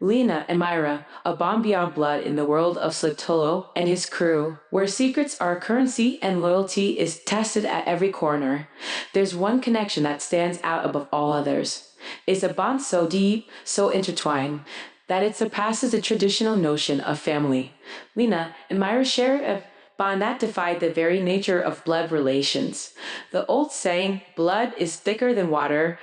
Lena and Myra, a bond beyond blood in the world of SlickkTolo and his crew, where secrets are currency and loyalty is tested at every corner. There's one connection that stands out above all others. It's a bond so deep, so intertwined, that it surpasses the traditional notion of family. Lena and Myra share a bond that defied the very nature of blood relations. The old saying, blood is thicker than water,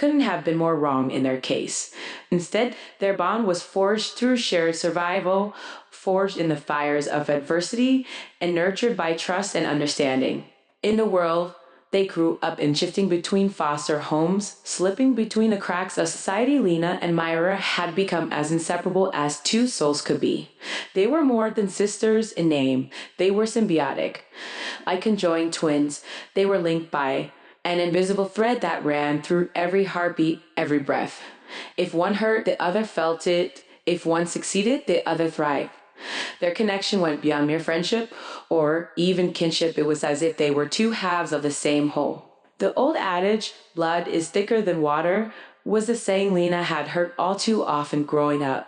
couldn't have been more wrong in their case. Instead, their bond was forged through shared survival, forged in the fires of adversity, and nurtured by trust and understanding. In the world they grew up in, shifting between foster homes, slipping between the cracks of society, Lena and Myra had become as inseparable as two souls could be. They were more than sisters in name. They were symbiotic. Like conjoined twins, they were linked by an invisible thread that ran through every heartbeat, every breath. If one hurt, the other felt it. If one succeeded, the other thrived. Their connection went beyond mere friendship or even kinship. It was as if they were two halves of the same whole. The old adage, blood is thicker than water, was the saying Lena had heard all too often growing up.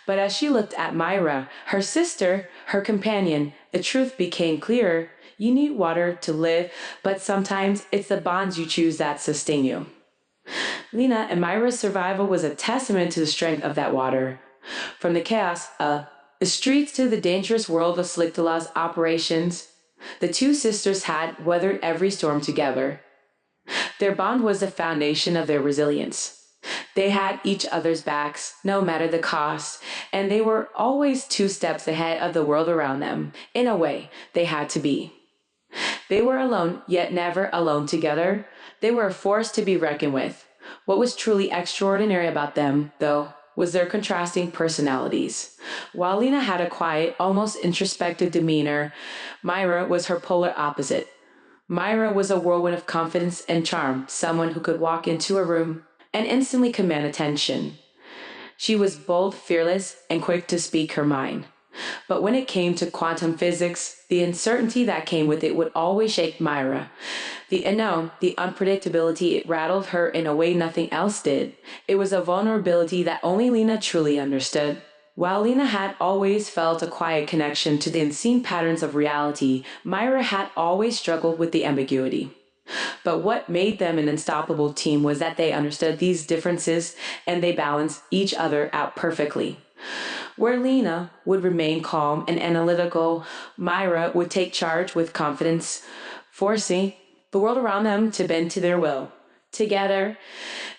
But as she looked at Myra, her sister, her companion, the truth became clearer. You need water to live, but sometimes it's the bonds you choose that sustain you. Lena and Myra's survival was a testament to the strength of that water. From the chaos of the streets to the dangerous world of SlickkTolo's operations, the two sisters had weathered every storm together. Their bond was the foundation of their resilience. They had each other's backs, no matter the cost, and they were always two steps ahead of the world around them. In a way, they had to be. They were alone, yet never alone together. They were a force to be reckoned with. What was truly extraordinary about them, though, was their contrasting personalities. While Lena had a quiet, almost introspective demeanor, Myra was her polar opposite. Myra was a whirlwind of confidence and charm, someone who could walk into a room and instantly command attention. She was bold, fearless, and quick to speak her mind. But when it came to quantum physics, the uncertainty that came with it would always shake Myra. The unknown, the unpredictability, it rattled her in a way nothing else did. It was a vulnerability that only Lena truly understood. While Lena had always felt a quiet connection to the unseen patterns of reality, Myra had always struggled with the ambiguity. But what made them an unstoppable team was that they understood these differences and they balanced each other out perfectly. Where Lena would remain calm and analytical, Myra would take charge with confidence, forcing the world around them to bend to their will. Together,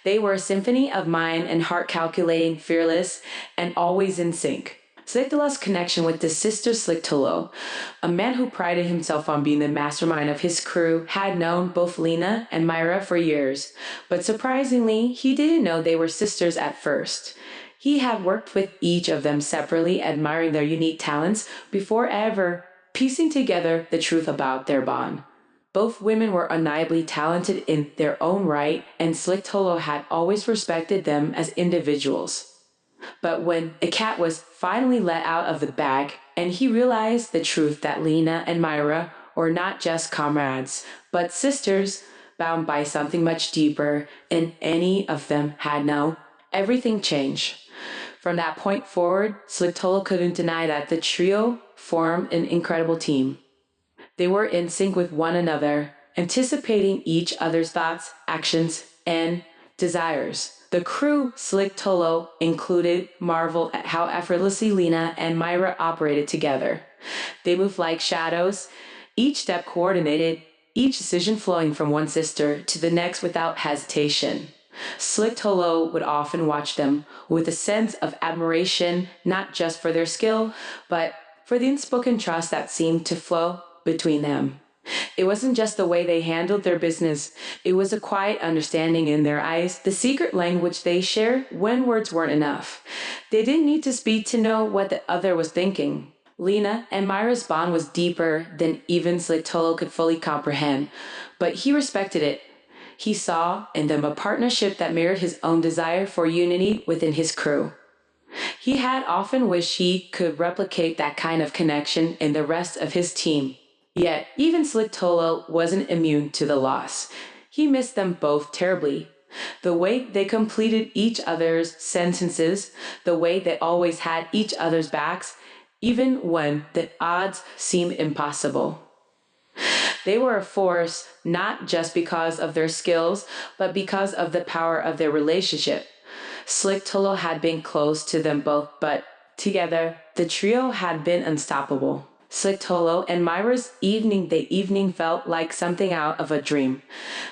they were a symphony of mind and heart, calculating, fearless, and always in sync. SlickkTolo's connection with his sister SlickkTolo, a man who prided himself on being the mastermind of his crew, had known both Lena and Myra for years, but surprisingly, he didn't know they were sisters at first. He had worked with each of them separately, admiring their unique talents, before ever piecing together the truth about their bond. Both women were undeniably talented in their own right, and SlickkTolo had always respected them as individuals. But when the cat was finally let out of the bag, and he realized the truth that Lena and Myra were not just comrades, but sisters bound by something much deeper than any of them had known, everything changed. From that point forward, SlickkTolo couldn't deny that the trio formed an incredible team. They were in sync with one another, anticipating each other's thoughts, actions, and desires. The crew, SlickkTolo included, marveled at how effortlessly Lena and Myra operated together. They moved like shadows, each step coordinated, each decision flowing from one sister to the next without hesitation. SlickkTolo would often watch them with a sense of admiration, not just for their skill, but for the unspoken trust that seemed to flow between them. It wasn't just the way they handled their business, it was a quiet understanding in their eyes, the secret language they shared when words weren't enough. They didn't need to speak to know what the other was thinking. Lena and Myra's bond was deeper than even SlickkTolo could fully comprehend, but he respected it. He saw in them a partnership that mirrored his own desire for unity within his crew. He had often wished he could replicate that kind of connection in the rest of his team. Yet, even SlickkTolo wasn't immune to the loss. He missed them both terribly. The way they completed each other's sentences, the way they always had each other's backs, even when the odds seemed impossible. They were a force not just because of their skills, but because of the power of their relationship. SlickkTolo had been close to them both, but together, the trio had been unstoppable. SlickkTolo and Myra's evening felt like something out of a dream.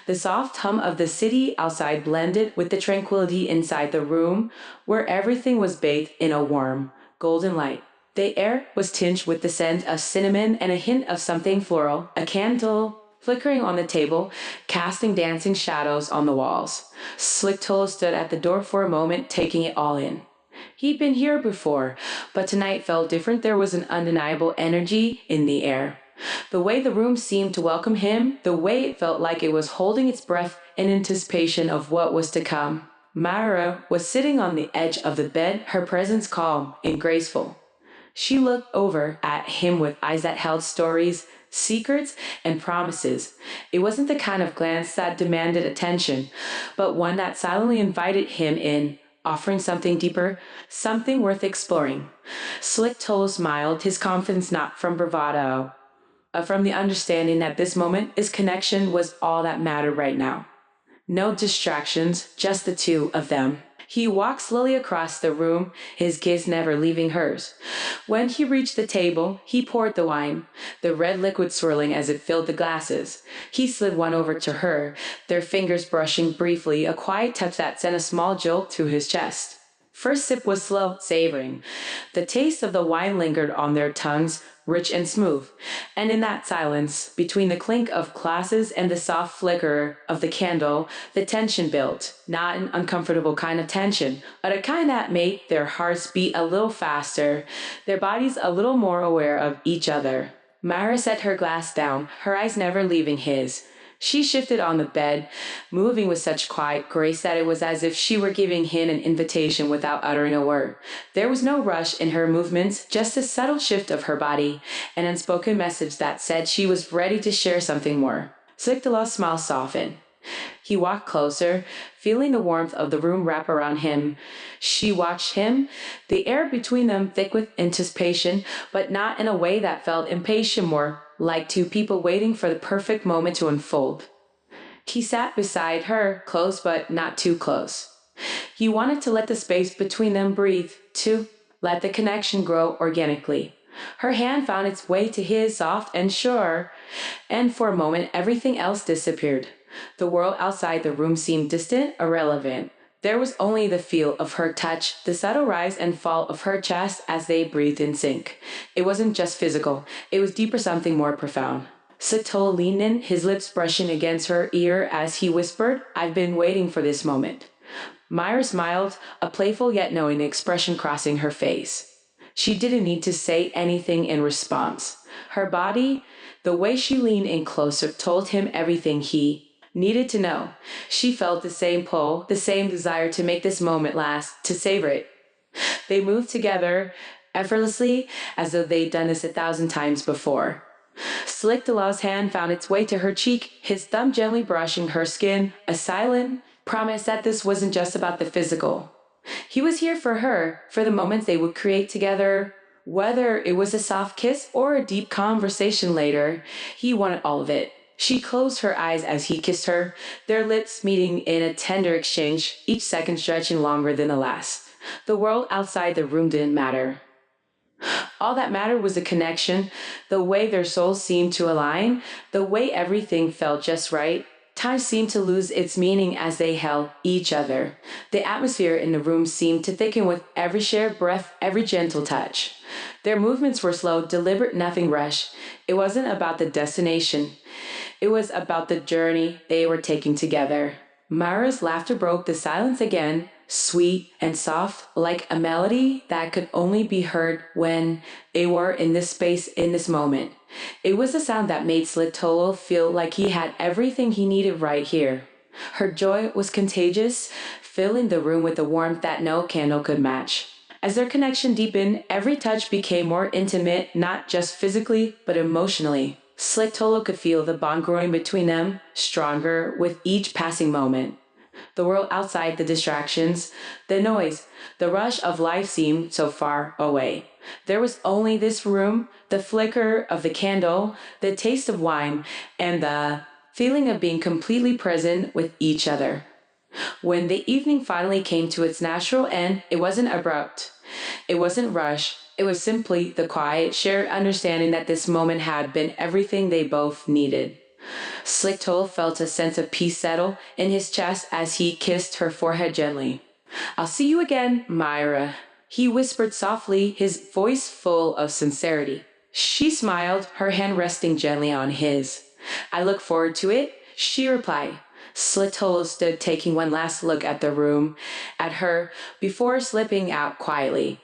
The soft hum of the city outside blended with the tranquility inside the room, where everything was bathed in a warm, golden light. The air was tinged with the scent of cinnamon and a hint of something floral, a candle flickering on the table, casting dancing shadows on the walls. SlickkTolo stood at the door for a moment, taking it all in. He'd been here before, but tonight felt different. There was an undeniable energy in the air. The way the room seemed to welcome him, the way it felt like it was holding its breath in anticipation of what was to come. Myra was sitting on the edge of the bed, her presence calm and graceful. She looked over at him with eyes that held stories, secrets, and promises. It wasn't the kind of glance that demanded attention, but one that silently invited him in, offering something deeper, something worth exploring. SlickkTolo smiled, his confidence not from bravado, from the understanding that this moment, his connection was all that mattered right now. No distractions, just the two of them. He walked slowly across the room, his gaze never leaving hers. When he reached the table, he poured the wine, the red liquid swirling as it filled the glasses. He slid one over to her, their fingers brushing briefly, a quiet touch that sent a small jolt through his chest. First sip was slow, savoring. The taste of the wine lingered on their tongues, rich and smooth. And in that silence, between the clink of glasses and the soft flicker of the candle, the tension built. Not an uncomfortable kind of tension, but a kind that made their hearts beat a little faster, their bodies a little more aware of each other. Myra set her glass down, her eyes never leaving his. She shifted on the bed, moving with such quiet grace that it was as if she were giving him an invitation without uttering a word. There was no rush in her movements, just a subtle shift of her body, an unspoken message that said she was ready to share something more. SlickkTolo's smile softened. He walked closer, feeling the warmth of the room wrap around him. She watched him, the air between them thick with anticipation, but not in a way that felt impatient, more like two people waiting for the perfect moment to unfold. He sat beside her, close but not too close. He wanted to let the space between them breathe, to let the connection grow organically. Her hand found its way to his, soft and sure, and for a moment everything else disappeared. The world outside the room seemed distant, irrelevant. There was only the feel of her touch, the subtle rise and fall of her chest as they breathed in sync. It wasn't just physical, it was deeper, something more profound. SlickkTolo leaned in, his lips brushing against her ear as he whispered, "I've been waiting for this moment." Myra smiled, a playful yet knowing expression crossing her face. She didn't need to say anything in response. Her body, the way she leaned in closer, told him everything he needed to know. She felt the same pull, the same desire to make this moment last, to savor it. They moved together effortlessly, as though they'd done this 1,000 times before. SlickkTolo's hand found its way to her cheek, his thumb gently brushing her skin, a silent promise that this wasn't just about the physical. He was here for her, for the moments they would create together. Whether it was a soft kiss or a deep conversation later, he wanted all of it. She closed her eyes as he kissed her, their lips meeting in a tender exchange, each second stretching longer than the last. The world outside the room didn't matter. All that mattered was the connection, the way their souls seemed to align, the way everything felt just right. Time seemed to lose its meaning as they held each other. The atmosphere in the room seemed to thicken with every shared breath, every gentle touch. Their movements were slow, deliberate, nothing rushed. It wasn't about the destination. It was about the journey they were taking together. Myra's laughter broke the silence again, sweet and soft, like a melody that could only be heard when they were in this space, in this moment. It was a sound that made SlickkTolo feel like he had everything he needed right here. Her joy was contagious, filling the room with a warmth that no candle could match. As their connection deepened, every touch became more intimate, not just physically, but emotionally. SlickkTolo could feel the bond growing between them, stronger with each passing moment. The world outside, the distractions, the noise, the rush of life seemed so far away. There was only this room, the flicker of the candle, the taste of wine, and the feeling of being completely present with each other. When the evening finally came to its natural end, it wasn't abrupt. It wasn't rushed. It was simply the quiet, shared understanding that this moment had been everything they both needed. SlickkTolo felt a sense of peace settle in his chest as he kissed her forehead gently. "I'll see you again, Myra," he whispered softly, his voice full of sincerity. She smiled, her hand resting gently on his. "I look forward to it," she replied. SlickkTolo stood taking one last look at the room, at her, before slipping out quietly.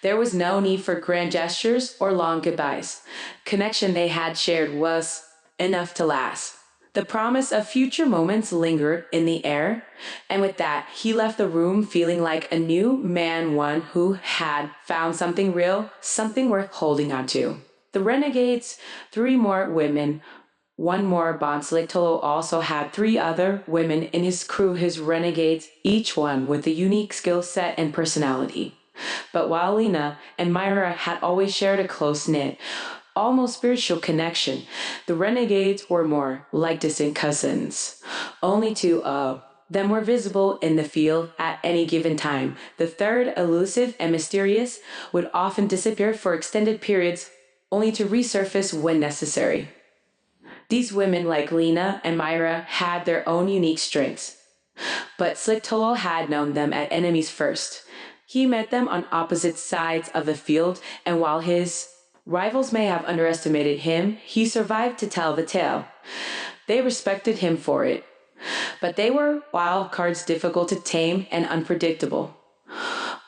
There was no need for grand gestures or long goodbyes. Connection they had shared was enough to last. The promise of future moments lingered in the air, and with that, he left the room feeling like a new man, one who had found something real, something worth holding on to. The renegades, three more women, one more bond. SlickkTolo also had three other women in his crew, his renegades, each one with a unique skill set and personality. But while Lena and Myra had always shared a close-knit, almost spiritual connection, the renegades were more like distant cousins. Only two of them were visible in the field at any given time. The third, elusive and mysterious, would often disappear for extended periods, only to resurface when necessary. These women, like Lena and Myra, had their own unique strengths. But SlickkTolo had known them as enemies first. He met them on opposite sides of the field, and while his rivals may have underestimated him, he survived to tell the tale. They respected him for it. But they were wild cards, difficult to tame and unpredictable.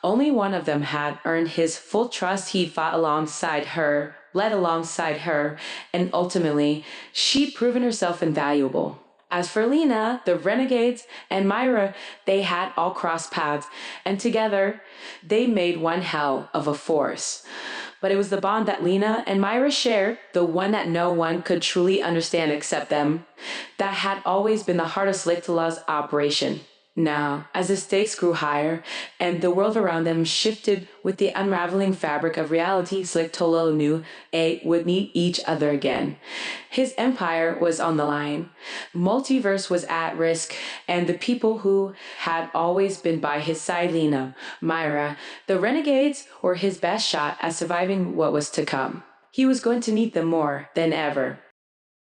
Only one of them had earned his full trust. He'd fought alongside her, led alongside her, and ultimately, she'd proven herself invaluable. As for Lena, the renegades, and Myra, they had all crossed paths, and together, they made one hell of a force. But it was the bond that Lena and Myra shared, the one that no one could truly understand except them, that had always been the heart of SlickkTolo's operation. Now, as the stakes grew higher and the world around them shifted with the unraveling fabric of reality, SlickkTolo knew they would meet each other again. His empire was on the line. Multiverse was at risk, and the people who had always been by his side, Lena, Myra, the renegades, were his best shot at surviving what was to come. He was going to need them more than ever.